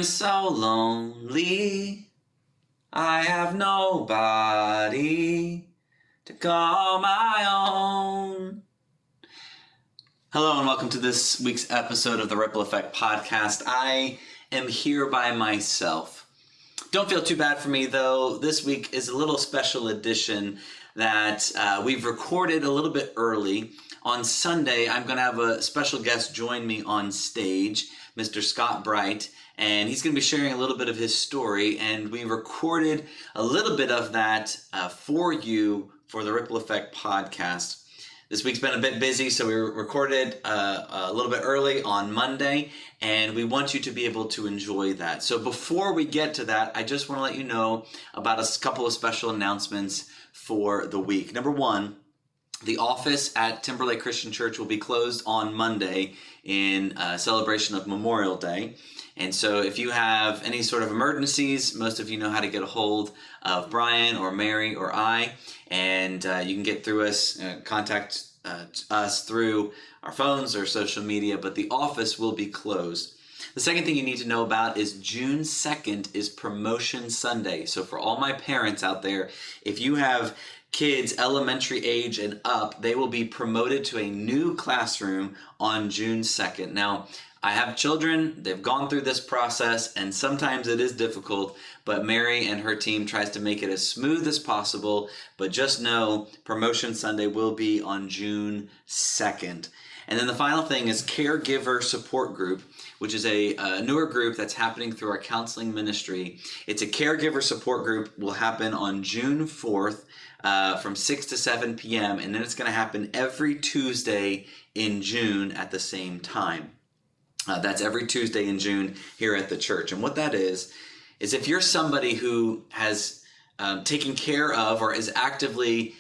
I'm so lonely. I have nobody to call my own. Hello and welcome to this week's episode of the Ripple Effect Podcast. I am here by myself. Don't feel too bad for me though. This week is a little special edition that we've recorded a little bit early. On Sunday, I'm going to have a special guest join me on stage, Mr. Scott Bright, and he's going to be sharing a little bit of his story, and we recorded a little bit of that for you for the Ripple Effect Podcast. This week's been a bit busy, so we recorded a little bit early on Monday, and we want you to be able to enjoy that. So before we get to that, I just want to let you know about a couple of special announcements for the week. Number one, the office at Timberlake Christian Church will be closed on Monday in celebration of Memorial Day. And so if you have any sort of emergencies, most of you know how to get a hold of Brian or Mary or I, and you can get through us, contact us through our phones or social media, but the office will be closed. The second thing you need to know about is June 2nd is Promotion Sunday. So for all my parents out there, if you have kids elementary age and up, they will be promoted to a new classroom on June 2nd. Now, I have children, they've gone through this process, and sometimes it is difficult, but Mary and her team tries to make it as smooth as possible, but just know Promotion Sunday will be on June 2nd. And then the final thing is Caregiver Support Group, which is a newer group that's happening through our counseling ministry. It's a caregiver support group, will happen on June 4th from 6 to 7 p.m. And then it's going to happen every Tuesday in June at the same time. That's every Tuesday in June here at the church. And what that is if you're somebody who has taken care of or is actively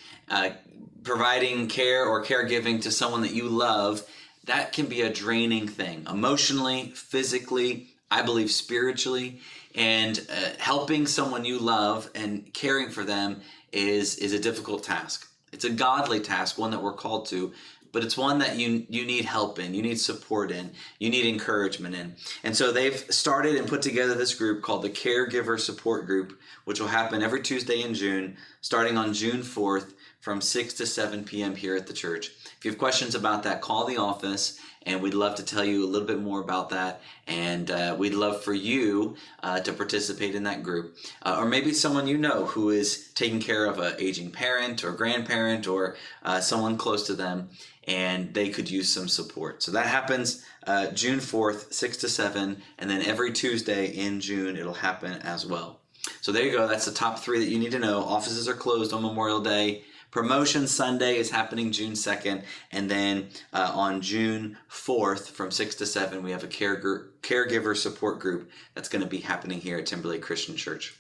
providing care or caregiving to someone that you love, that can be a draining thing, emotionally, physically, I believe spiritually, and helping someone you love and caring for them is a difficult task. It's a godly task, one that we're called to, but it's one that you need help in, you need support in, you need encouragement in. And so they've started and put together this group called the Caregiver Support Group, which will happen every Tuesday in June, starting on June 4th from 6 to 7 p.m. here at the church. If you have questions about that, call the office, and we'd love to tell you a little bit more about that. And we'd love for you to participate in that group. Or maybe someone you know who is taking care of an aging parent or grandparent or someone close to them, and they could use some support. So that happens June 4th, 6 to 7, and then every Tuesday in June it'll happen as well. So there you go. That's the top three that you need to know. Offices are closed on Memorial Day. Promotion Sunday is happening June 2nd, and then on June 4th from 6 to 7, we have a caregiver support group that's going to be happening here at Timberlake Christian Church.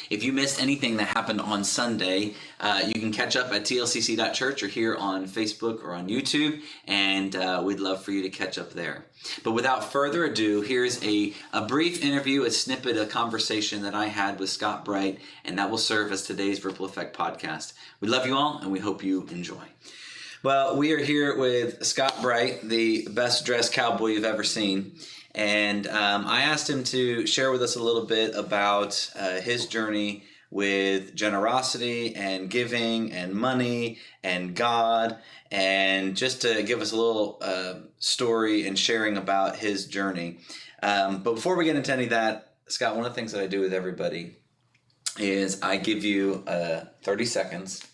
If you missed anything that happened on Sunday, you can catch up at tlcc.church or here on Facebook or on YouTube, and we'd love for you to catch up there. But without further ado, here's a brief interview, a snippet, a conversation that I had with Scott Bright, and that will serve as today's Ripple Effect podcast. We love you all, and we hope you enjoy. Well, we are here with Scott Bright, the best dressed cowboy you've ever seen. And I asked him to share with us a little bit about his journey with generosity and giving and money and God, and just to give us a little story and sharing about his journey. But before we get into any of that, Scott, one of the things that I do with everybody is I give you 30 seconds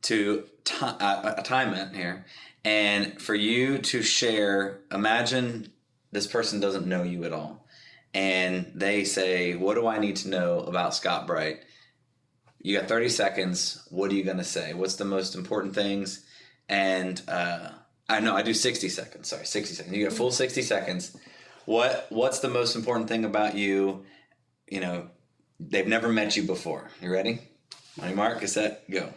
to a time it here, and for you to share. Imagine this person doesn't know you at all, and they say, what do I need to know about Scott Bright? You got 30 seconds. What are you going to say? What's the most important things? And I do 60 seconds. Sorry, 60 seconds. You got full 60 seconds. What's the most important thing about you? You know, they've never met you before. You ready? On your mark, get set, go.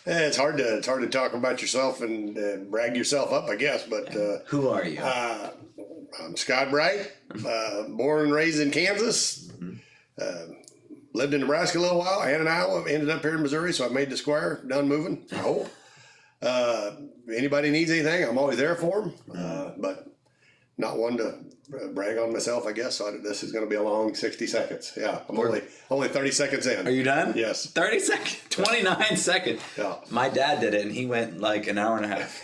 It's hard to talk about yourself and brag yourself up, I guess. But who are you? I'm Scott Bright, born and raised in Kansas. Lived in Nebraska a little while. I had in Iowa. Ended up here in Missouri, so I made the square. Done moving, I hope. Anybody needs anything, I'm always there for them. But not one to brag on myself, I guess. So this is going to be a long 60 seconds. Yeah, I'm only 30 seconds in. Are you done? Yes. 30 seconds, 29 seconds. Yeah. My dad did it, and he went like an hour and a half.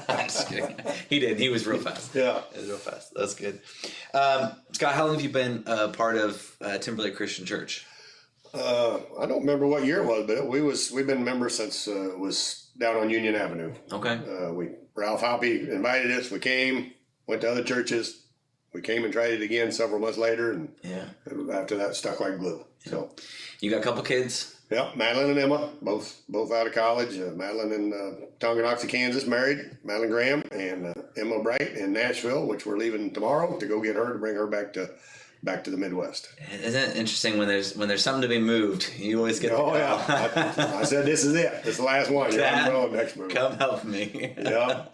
I'm just kidding. He did. He was real fast. Yeah. It was real fast. That's good. Scott, how long have you been part of Timberlake Christian Church? I don't remember what year it was, but we've been members since it was down on Union Avenue. Okay. Ralph Hoppy invited us. We came, went to other churches. We came and tried it again several months later, and after that, stuck like glue. Yeah. So, you got a couple kids? Yeah, Madeline and Emma, both out of college. Madeline in Tonganoxie, Kansas, married. Madeline Graham and Emma Bright in Nashville, which we're leaving tomorrow to go get her to bring her back to the Midwest. Isn't it interesting when there's something to be moved, you always get the call. Yeah. I said, this is it. This is the last one. You're on the next move. Come help me. Yeah.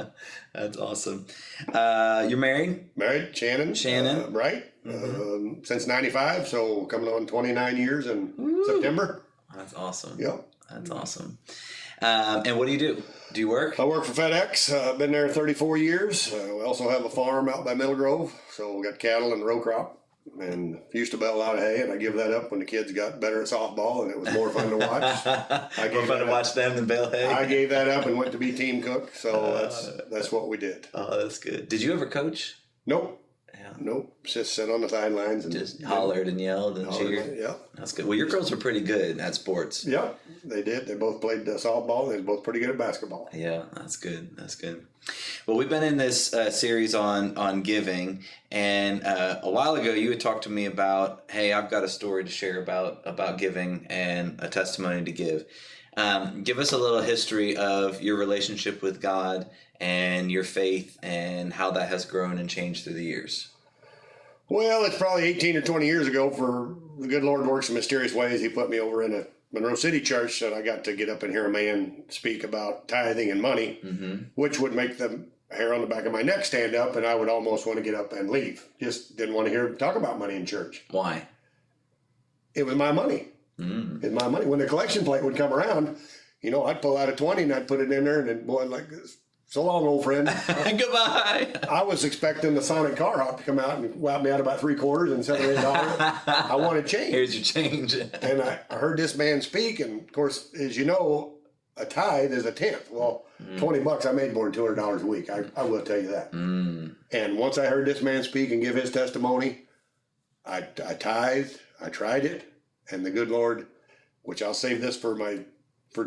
That's awesome. You're married? Married, Shannon. Right. Mm-hmm. Since 95, so coming on 29 years in September. That's awesome. Yep. That's awesome. And what do you do? Do you work? I work for FedEx. I've been there 34 years. We also have a farm out by Middle Grove, so we got cattle and row crop. And used to bale a lot of hay, and I give that up when the kids got better at softball, and it was more fun to watch. More fun to watch them than bale hay. I gave that up and went to be team cook, so that's what we did. Oh, that's good. Did you ever coach? Nope. Yeah. Nope. Just sit on the sidelines and just hollered and yelled and cheered. Yeah. That's good. Well, your girls were pretty good at sports. Yeah, they did. They both played softball, and they were both pretty good at basketball. Yeah, that's good. That's good. Well, we've been in this series on giving, and a while ago you had talked to me about, hey, I've got a story to share about giving and a testimony to give. Give us a little history of your relationship with God and your faith and how that has grown and changed through the years. Well, it's probably 18 or 20 years ago. For the good Lord works in mysterious ways. He put me over in a Monroe City church that I got to get up and hear a man speak about tithing and money, which would make the hair on the back of my neck stand up, and I would almost want to get up and leave. Just didn't want to hear him talk about money in church. Why? It was my money. It was my money. When the collection plate would come around, I'd pull out a 20 and I'd put it in there, and then, boy, like this. So long, old friend. Goodbye. I was expecting the Sonic car hop to come out and wipe me out about $3 and $7 or $8. I wanted change. Here's your change. And I heard this man speak, and of course, as you know, a tithe is a tenth. Well, $20, I made more than $200 a week. I will tell you that. And once I heard this man speak and give his testimony, I tithed. I tried it, and the good Lord, which I'll save this for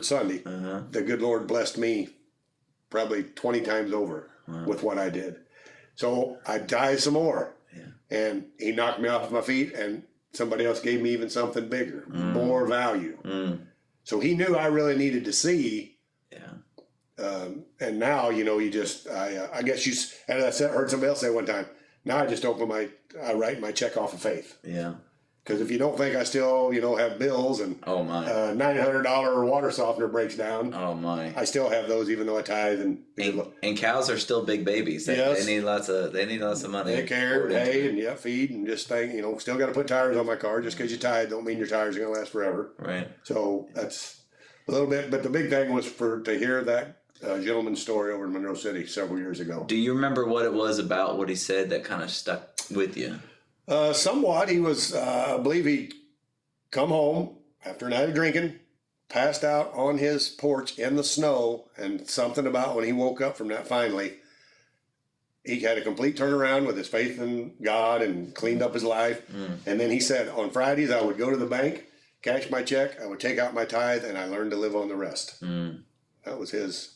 Sunday. The good Lord blessed me probably 20 times over with what I did. So I tithed some more, and he knocked me off my feet, and somebody else gave me even something bigger, more value. So he knew I really needed to see. And now, you just, I guess as I heard somebody else say one time, now I just I write my check off of faith. Yeah. Because if you don't think I still, have bills and $900 water softener breaks down, I still have those even though I tithe. And cows are still big babies. They need lots of money. Take care, hay, and feed, and just still got to put tires on my car. Just because you tithe don't mean your tires are going to last forever. Right. So that's a little bit. But the big thing was to hear that gentleman's story over in Monroe City several years ago. Do you remember what it was about what he said that kind of stuck with you? Somewhat. He was, I believe he'd come home after a night of drinking, passed out on his porch in the snow, and something about when he woke up from that finally, he had a complete turnaround with his faith in God and cleaned up his life. And then he said, on Fridays, I would go to the bank, cash my check, I would take out my tithe, and I learned to live on the rest. That was his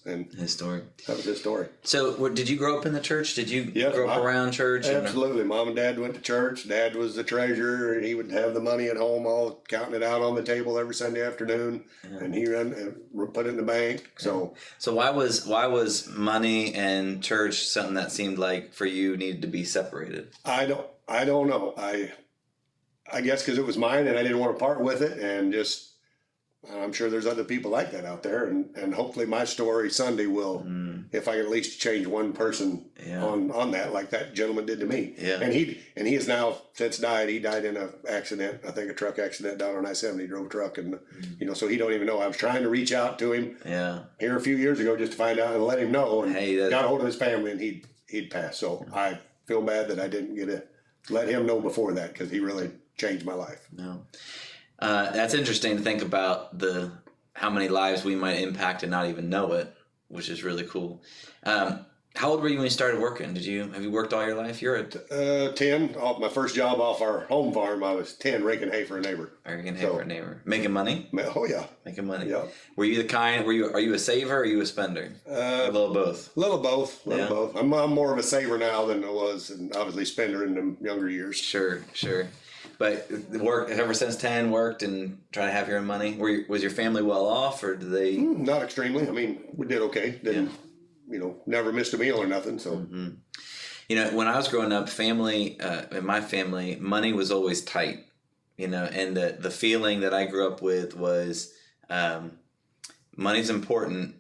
story. That was his story. So, did you grow up in the church? Did you grow up around church? Absolutely. Mom and Dad went to church. Dad was the treasurer, and he would have the money at home, all counting it out on the table every Sunday afternoon, and he put it in the bank. So why was money and church something that seemed like for you needed to be separated? I don't know. I guess because it was mine, and I didn't want to part with it, and just. I'm sure there's other people like that out there, and hopefully my story Sunday will, if I can at least change one person on that, like that gentleman did to me. Yeah. And he has now since died. He died in an accident, I think a truck accident down on I-70. He drove a truck, and so he don't even know. I was trying to reach out to him here a few years ago just to find out and let him know, and got a hold of his family, and he he'd passed. So I feel bad that I didn't get to let him know before that, because he really changed my life. No. That's interesting to think about how many lives we might impact and not even know it, which is really cool. How old were you when you started working? Have you worked all your life? You're 10. Off my first job off our home farm, I was 10, raking hay for a neighbor. Raking hay for a neighbor. Making money? Oh yeah. Making money. Yeah. Were you are you a saver or are you a spender? A little both. Little both. I'm more of a saver now than I was, and obviously spender in the younger years. Sure. But work ever since 10, worked and trying to have your own money. Was your family well off, or did they? Not extremely. I mean, we did okay. Didn't, never missed a meal or nothing. So, when I was growing up, in my family, money was always tight. And the feeling that I grew up with was, money's important,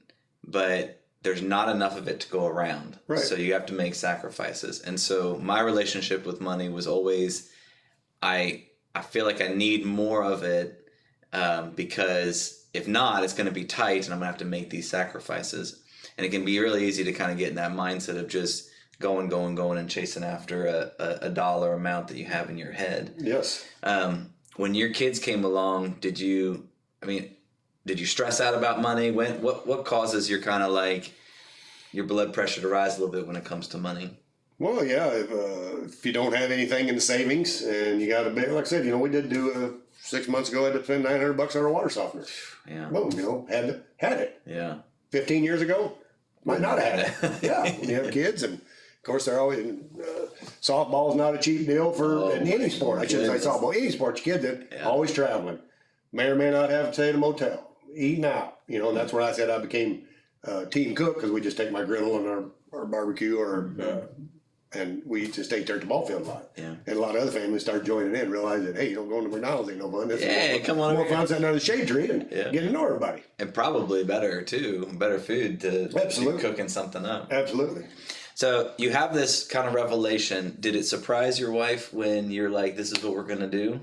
but there's not enough of it to go around. Right. So you have to make sacrifices. And so my relationship with money was always, I feel like I need more of it, because if not, it's going to be tight and I'm going to have to make these sacrifices. And it can be really easy to kind of get in that mindset of just going and chasing after a dollar amount that you have in your head. Yes. When your kids came along, did you stress out about money? What causes your kind of like your blood pressure to rise a little bit when it comes to money? Well, yeah, if you don't have anything in the savings and you got a bit, like I said, we did do 6 months ago, I had to spend $900 on a water softener. Yeah. Boom, had it. Yeah. 15 years ago, might not have had it. Yeah, when you have kids, and of course they're always, softball's not a cheap deal for in any sport. I shouldn't say softball, any sport. Your kids always traveling. May or may not have to stay at a motel, eating out, and that's where I said I became team cook, because we just take my griddle and our barbecue and we just ate there at the ball field a lot. Yeah. And a lot of other families started joining in, realizing that, hey, going to McDonald's ain't no fun. This is come on. More fun sitting under the shade tree and getting to know everybody. And probably better food to cooking something up. Absolutely. So you have this kind of revelation. Did it surprise your wife when you're like, this is what we're going to do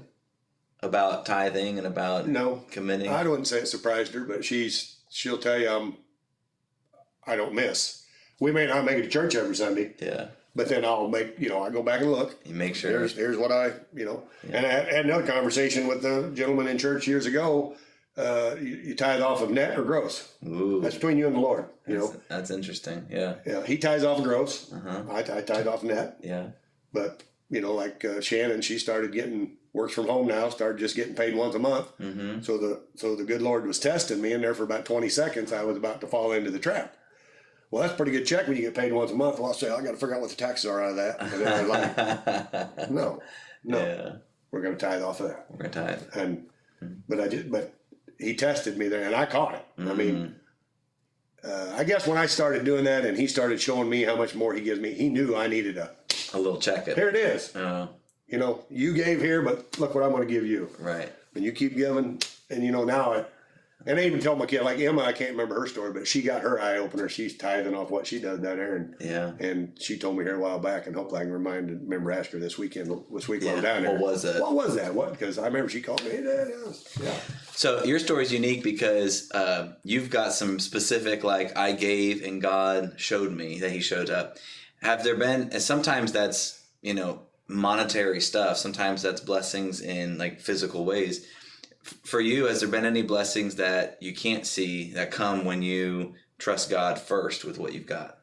about tithing and about committing? I wouldn't say it surprised her, but she'll tell you I don't miss. We may not make it to church every Sunday. Yeah. But then I'll make, I go back and look. You make sure. Here's what and I had another conversation with the gentleman in church years ago. You tithe off of net or gross. Ooh. That's between you and the Lord, That's interesting, yeah. Yeah, he tithes off of gross. Uh-huh. I tithe off net. Yeah. But, like Shannon, she started works from home now, started just getting paid once a month. Mm-hmm. So the good Lord was testing me, and there for about 20 seconds I was about to fall into the trap. Well, that's a pretty good check when you get paid once a month. Well, I'll say, I got to figure out what the taxes are out of that. And then I was like, no, we're going to tithe off of that. We're going to tithe. But he tested me there, and I caught it. I mean, I guess when I started doing that and he started showing me how much more he gives me, he knew I needed a little check. Here it is. You gave here, but look what I'm going to give you. Right. And you keep giving, and now and I even told my kid, like Emma, I can't remember her story, but she got her eye opener. She's tithing off what she does down there, and she told me here a while back, and hopefully I can remember ask her this week while I'm down there. What was it? What was that? Because I remember she called me. Hey, Dad, yeah. So your story is unique because you've got some specific, like, I gave and God showed me that He showed up. Have there been? And sometimes that's monetary stuff. Sometimes that's blessings in like physical ways. For you, has there been any blessings that you can't see that come when you trust God first with what you've got?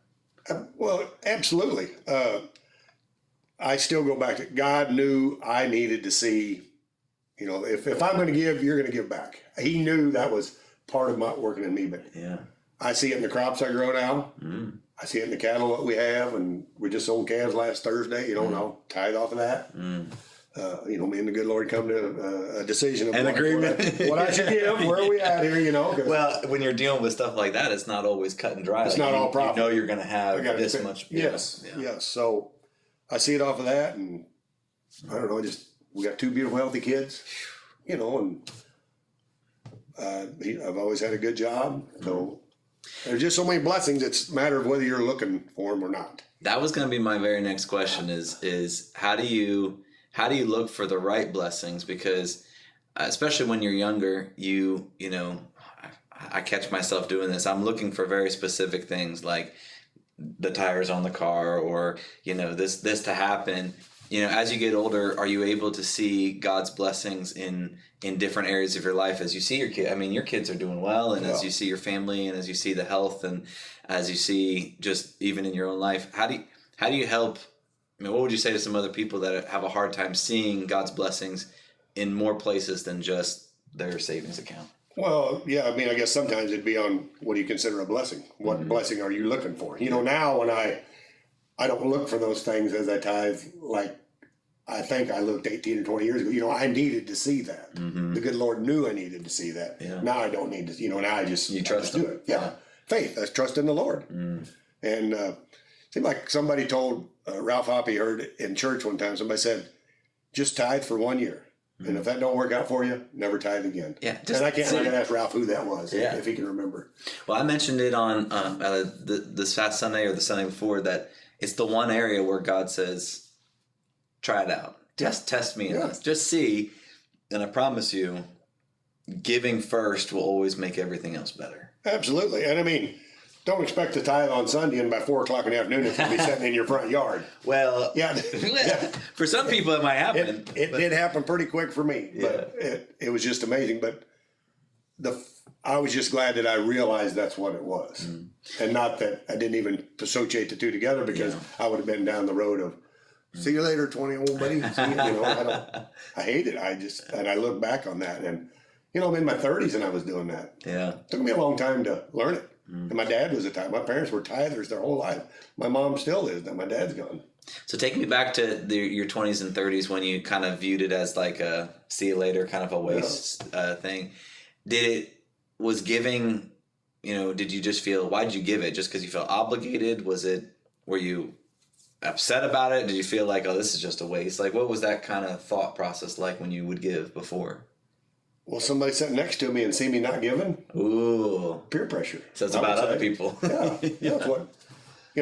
Well, absolutely. I still go back to God knew I needed to see, if I'm going to give, you're going to give back. He knew that was part of my working in me. But I see it in the crops I grow now. I see it in the cattle that we have, and we just sold calves last Thursday, and I'll tithe off of that. Me and the good Lord come to a decision of agreement. What I should give, where are we at here, Well, when you're dealing with stuff like that, it's not always cut and dry. It's not all profit. You're going to have this much. Yes. So I see it off of that, and I don't know, we got two beautiful, healthy kids, and I've always had a good job. So there's just so many blessings. It's a matter of whether you're looking for them or not. That was going to be my very next question is how do you look for the right blessings? Because especially when you're younger, I catch myself doing this. I'm looking for very specific things like the tires on the car, or this to happen. As you get older, are you able to see God's blessings in different areas of your life as you see your kid? I mean, your kids are doing well, and as you see your family, and as you see the health, and as you see just even in your own life, how do you help? I mean, what would you say to some other people that have a hard time seeing God's blessings in more places than just their savings account? Well, yeah, I mean, I guess sometimes it'd be on what do you consider a blessing? What blessing are you looking for? Now when I don't look for those things as I tithe like I think I looked 18 or 20 years ago. I needed to see that. The good Lord knew I needed to see that. Yeah. Now I don't need to, now I just, do it. Yeah. Faith, that's trust in the Lord. And it seemed like somebody told Ralph Hoppe, heard in church one time, somebody said, just tithe for 1 year. And if that don't work out for you, never tithe again. Yeah, and I can ask Ralph who that was, if he can remember. Well, I mentioned it on this past Sunday or the Sunday before that it's the one area where God says, try it out. Just test me in this. Just see. And I promise you, giving first will always make everything else better. Absolutely. And I mean, don't expect to tithe on Sunday and by 4 o'clock in the afternoon it's going to be sitting in your front yard. Well, yeah. For some people it might happen. It did happen pretty quick for me. But it was just amazing. But I was just glad that I realized that's what it was. And not that I didn't even associate the two together, because I would have been down the road of, see you later, 20 old buddy. I hate it. And I look back on that, and I'm in my 30s and I was doing that. Yeah, it took me a long time to learn it. And my dad was a tither. My parents were tithers their whole life. My mom still is. Now my dad's gone. So take me back to your 20s and 30s when you kind of viewed it as like a see you later kind of a waste thing. Was giving? Did you just feel? Why did you give it? Just because you felt obligated? Were you upset about it? Did you feel like, oh, this is just a waste? Like, what was that kind of thought process like when you would give before? Well, somebody sitting next to me and see me not giving. Ooh. Peer pressure. So it's about other people. That's what,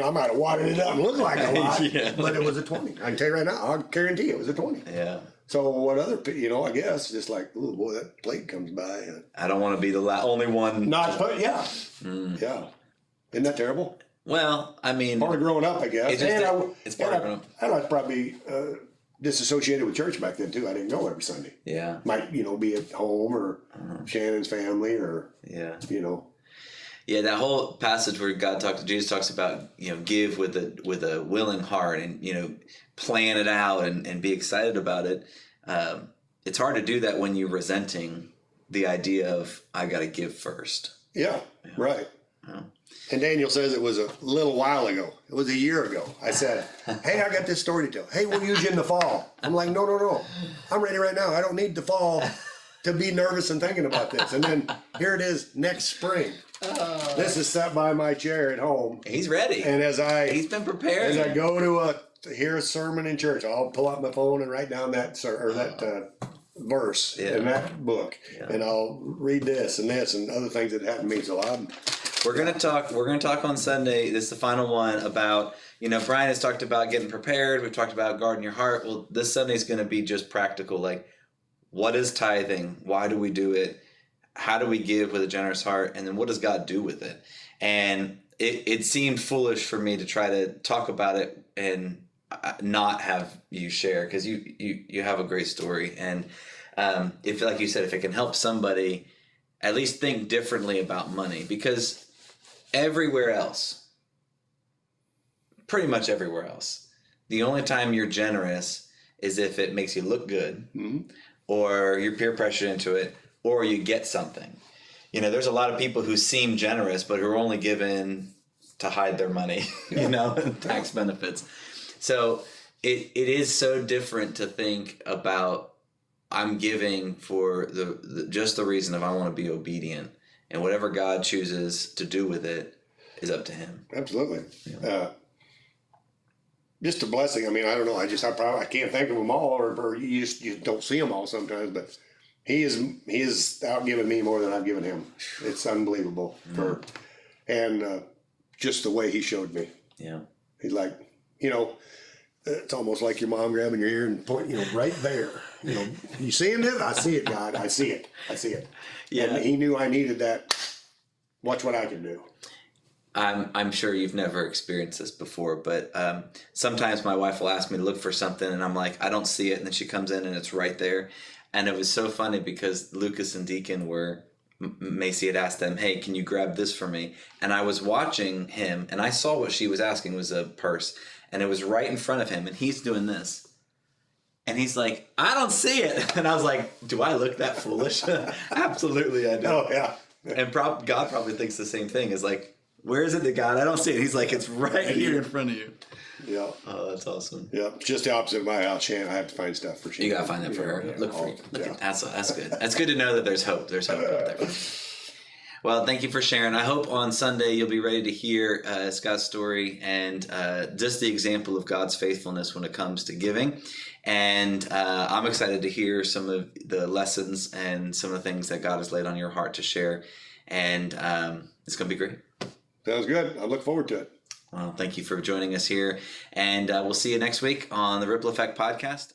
I might have wadded it up and looked like a lot, but it was a 20. I can tell you right now, I'll guarantee it was a 20. Yeah. So what other, I guess, just like, oh boy, that plate comes by. And I don't want to be the only one. Not, but yeah. Yeah. Isn't that terrible? Well, I mean, part of growing up, I guess. It's part of growing up. I was probably disassociated with church back then too. I didn't go every Sunday. Yeah, might be at home or Shannon's family or Yeah, that whole passage where Jesus talks about give with a willing heart and plan it out and be excited about it. It's hard to do that when you're resenting the idea of I got to give first. Yeah. Right. Yeah. And Daniel says it was a little while ago. It was a year ago. I said, hey, I got this story to tell. Hey, we'll use you in the fall. I'm like, no. I'm ready right now. I don't need the fall to be nervous and thinking about this. And then here it is next spring. This is set by my chair at home. He's ready. And he's been prepared. As I go to hear a sermon in church, I'll pull out my phone and write down that verse in that book. Yeah. And I'll read this and other things that happened to me. So we're gonna talk on Sunday. This is the final one about Brian has talked about getting prepared. We've talked about guarding your heart. Well, this Sunday is going to be just practical. Like, what is tithing? Why do we do it? How do we give with a generous heart? And then what does God do with it? And it seemed foolish for me to try to talk about it and not have you share, because you have a great story. And if, like you said, if it can help somebody at least think differently about money, because everywhere else, pretty much everywhere else, the only time you're generous is if it makes you look good, or you're peer pressured into it, or you get something. There's a lot of people who seem generous, but who are only given to hide their money, tax benefits. So it is so different to think about, I'm giving for just the reason of I want to be obedient, and whatever God chooses to do with it is up to Him. Absolutely. Yeah. Just a blessing. I mean, I don't know. I can't think of them all, or you don't see them all sometimes. But He is outgiven me more than I've given Him. It's unbelievable. And just the way He showed me. Yeah. He's like, it's almost like your mom grabbing your ear and pointing, right there. You seeing it? I see it, God. I see it. Yeah. And He knew I needed that. Watch what I can do. I'm sure you've never experienced this before, but sometimes my wife will ask me to look for something, and I'm like, I don't see it, and then she comes in and it's right there. And it was so funny because Lucas and Deacon were, Macy had asked them, hey, can you grab this for me? And I was watching him, and I saw what she was asking was a purse, and it was right in front of him, and he's doing this. And he's like, I don't see it. And I was like, do I look that foolish? Absolutely, I do. Oh, yeah. And God probably thinks the same thing. Is like, where is it that God? I don't see it. He's like, it's right here in front of you. Yeah. Oh, that's awesome. Yeah. Just the opposite of my house, Shannon. I have to find stuff for Shannon. You gotta find that for her. Yeah. Look for that's good. That's good to know that there's hope. There's hope out there. Well, thank you for sharing. I hope on Sunday you'll be ready to hear Scott's story and just the example of God's faithfulness when it comes to giving. And I'm excited to hear some of the lessons and some of the things that God has laid on your heart to share. And it's going to be great. Sounds good. I look forward to it. Well, thank you for joining us here. And we'll see you next week on the Ripple Effect Podcast.